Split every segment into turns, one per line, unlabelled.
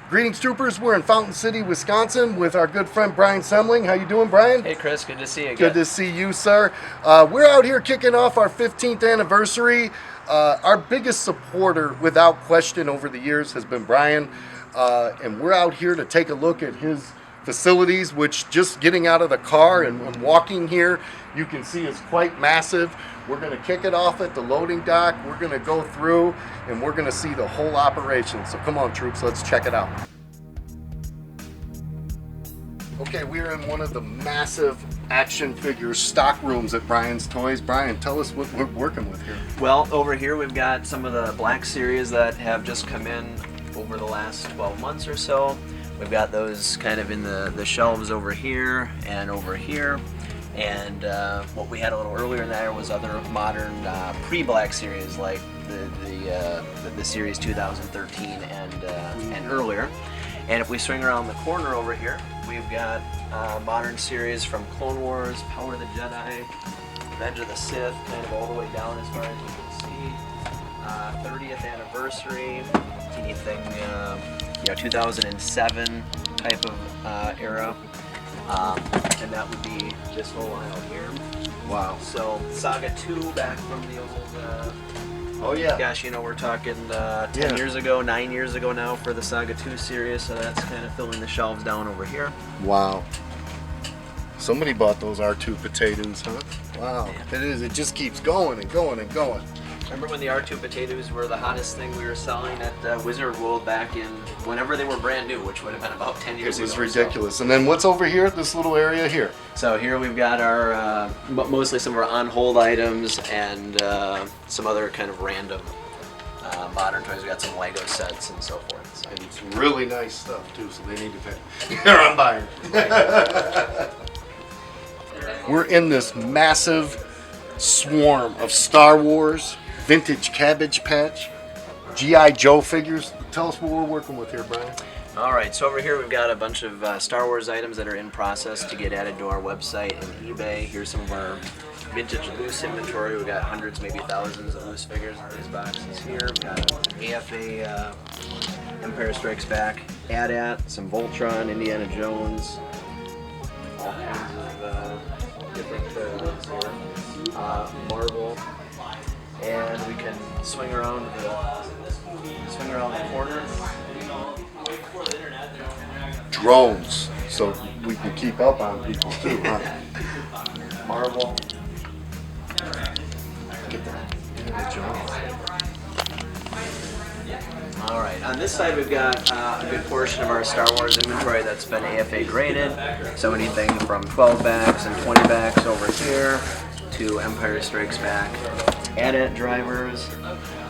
Greetings, troopers. We're in Fountain City, Wisconsin, with our good friend Brian Semling. How you doing, Brian?
Hey, Chris. Good to see you again.
Good to see you, sir. We're out here kicking off our 15th anniversary. Our biggest supporter, without question, over the years has been Brian, and we're out here to take a look at his facilities, which just getting out of the car and walking here, you can see is quite massive. We're going to kick it off at the loading dock. We're going to go through and we're going to see the whole operation. So come on, troops, let's check it out. Okay, we're in one of the massive action figure stock rooms at Brian's Toys. Brian, tell us what we're working with here.
Well, over here we've got some of the Black Series that have just come in over the last 12 months or so. We've got those kind of in the shelves over here and over here. And what we had a little earlier in there was other modern pre-Black Series like the Series 2013 and earlier. And if we swing around the corner over here, we've got modern series from Clone Wars, Power of the Jedi, Revenge of the Sith, kind of all the way down as far as you can see. 30th anniversary, anything 2007 type of era. And that would be this whole aisle here.
Wow.
So Saga 2 back from the old,
oh yeah.
gosh, we're talking 10 years ago, 9 years ago now for the Saga 2 series, so that's kind of filling the shelves down over here.
Wow. Somebody bought those R2 potatoes, huh? Wow.
Yeah.
It is. It just keeps going and going and going.
Remember when the R2 potatoes were the hottest thing we were selling at Wizard World back in whenever they were brand new, which would have been about 10 years ago.
It was ridiculous. And then what's over here, this little area here?
So here we've got our, mostly some of our on-hold items and some other kind of random modern toys. We got some Lego sets and so forth. So.
And some really nice stuff too, so they need to pay. Here, I'm buying. We're in this massive swarm of Star Wars, vintage Cabbage Patch, G.I. Joe figures. Tell us what we're working with here, Brian.
All right, so over here we've got a bunch of Star Wars items that are in process to get added to our website and eBay. Here's some of our vintage loose inventory. We've got hundreds, maybe thousands of loose figures in these boxes here. We've got an AFA Empire Strikes Back AT-AT, some Voltron, Indiana Jones, all kinds of different toys here. Marvel. And we can swing around the corner.
Drones, so we can keep up on people too, huh?
Marvel.
Get that. Indiana Jones.
All right, on this side we've got a good portion of our Star Wars inventory that's been AFA graded. So anything from 12 backs and 20 backs over here to Empire Strikes Back AT-AT drivers.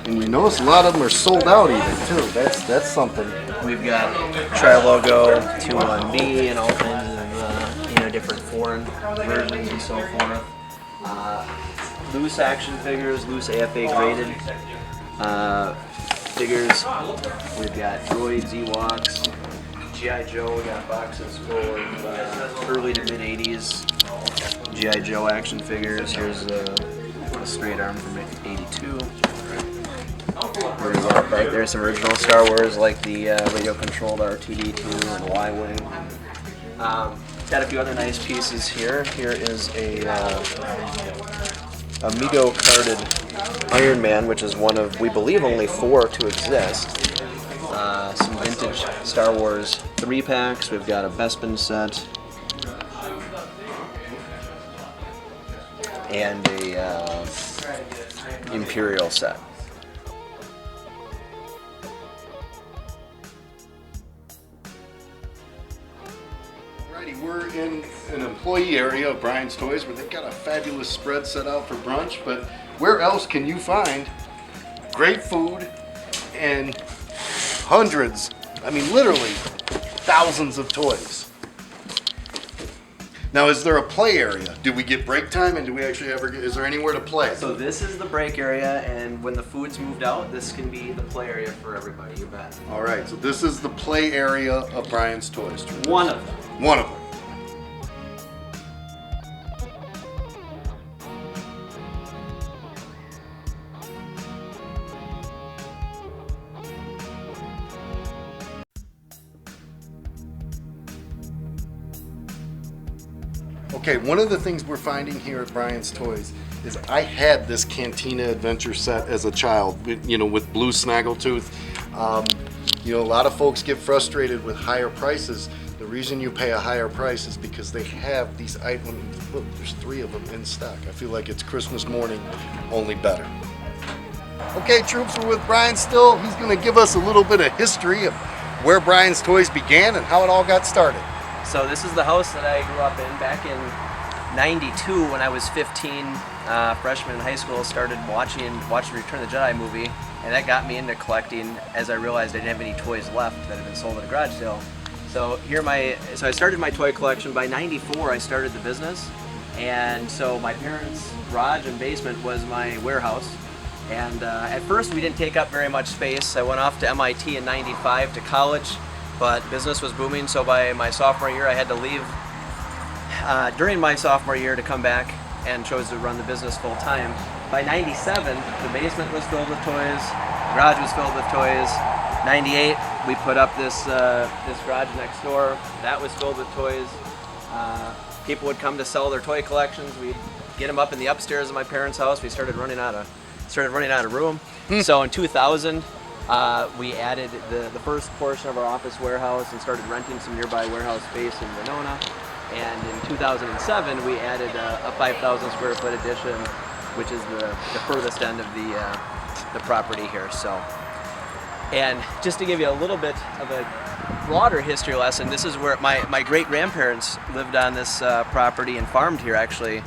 And we notice a lot of them are sold out even too. That's something.
We've got Tri-Logo, 2-1B, and all kinds of different foreign versions and so forth. Loose action figures, loose AFA graded figures. We've got droids, Ewoks, G.I. Joe. We got boxes full of early to mid 80s G.I. Joe action figures. Here's a straight arm from 82. There's some original Star Wars like the radio-controlled R2-D2 and Y-Wing. Got a few other nice pieces here. Here is a Amigo carded Iron Man, which is one of, we believe, only 4 to exist. Some vintage Star Wars 3-packs. We've got a Bespin set. And a Imperial set.
Alrighty, we're in an employee area of Brian's Toys where they've got a fabulous spread set out for brunch, but where else can you find great food and hundreds, I mean literally thousands of toys? Now, is there a play area? Do we get break time, and do we actually ever get, is there anywhere to play?
So this is the break area, and when the food's moved out, this can be the play area for everybody, you bet.
All right, so this is the play area of Brian's Toys.
One of them.
One of them. Okay, one of the things we're finding here at Brian's Toys is I had this Cantina Adventure set as a child, with blue snaggletooth. A lot of folks get frustrated with higher prices. The reason you pay a higher price is because they have these items. Look, there's 3 of them in stock. I feel like it's Christmas morning, only better. Okay, troops, we're with Brian still. He's going to give us a little bit of history of where Brian's Toys began and how it all got started.
So this is the house that I grew up in back in '92 when I was 15, freshman in high school. Started watching Return of the Jedi movie, and that got me into collecting as I realized I didn't have any toys left that had been sold at a garage sale. So I started my toy collection. By '94 I started the business, and so my parents' garage and basement was my warehouse. And at first we didn't take up very much space. I went off to MIT in '95 to college, but business was booming, so by my sophomore year I had to leave during my sophomore year to come back, and chose to run the business full time. By '97 the basement was filled with toys, the garage was filled with toys. '98 we put up this garage next door, that was filled with toys. People would come to sell their toy collections. We'd get them up in the upstairs of my parents' house. We started running out of room. So in 2000 we added the first portion of our office warehouse and started renting some nearby warehouse space in Winona. And in 2007 we added a 5,000 square foot addition, which is the furthest end of the property here. So, and just to give you a little bit of a broader history lesson, this is where my great grandparents lived on this property and farmed here actually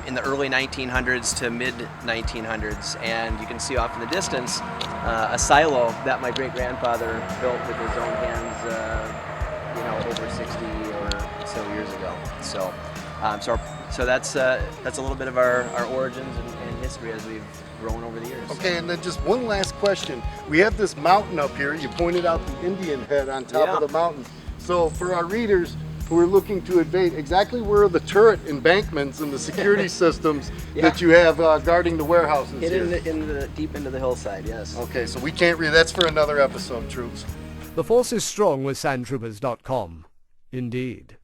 in the early 1900s to mid 1900s. And you can see off in the distance a silo that my great grandfather built with his own hands over 60 or so years ago. So so that's a little bit of our origins and history as we've grown over the years.
Okay, and then just one last question. We have this mountain up here. You pointed out the Indian head on top of the mountain. So for our readers who are looking to invade, exactly where are the turret embankments and the security systems that you have guarding the warehouses here?
Deep into the hillside, yes.
Okay, so we can't read. That's for another episode, troops.
The force is strong with sandtroopers.com. Indeed.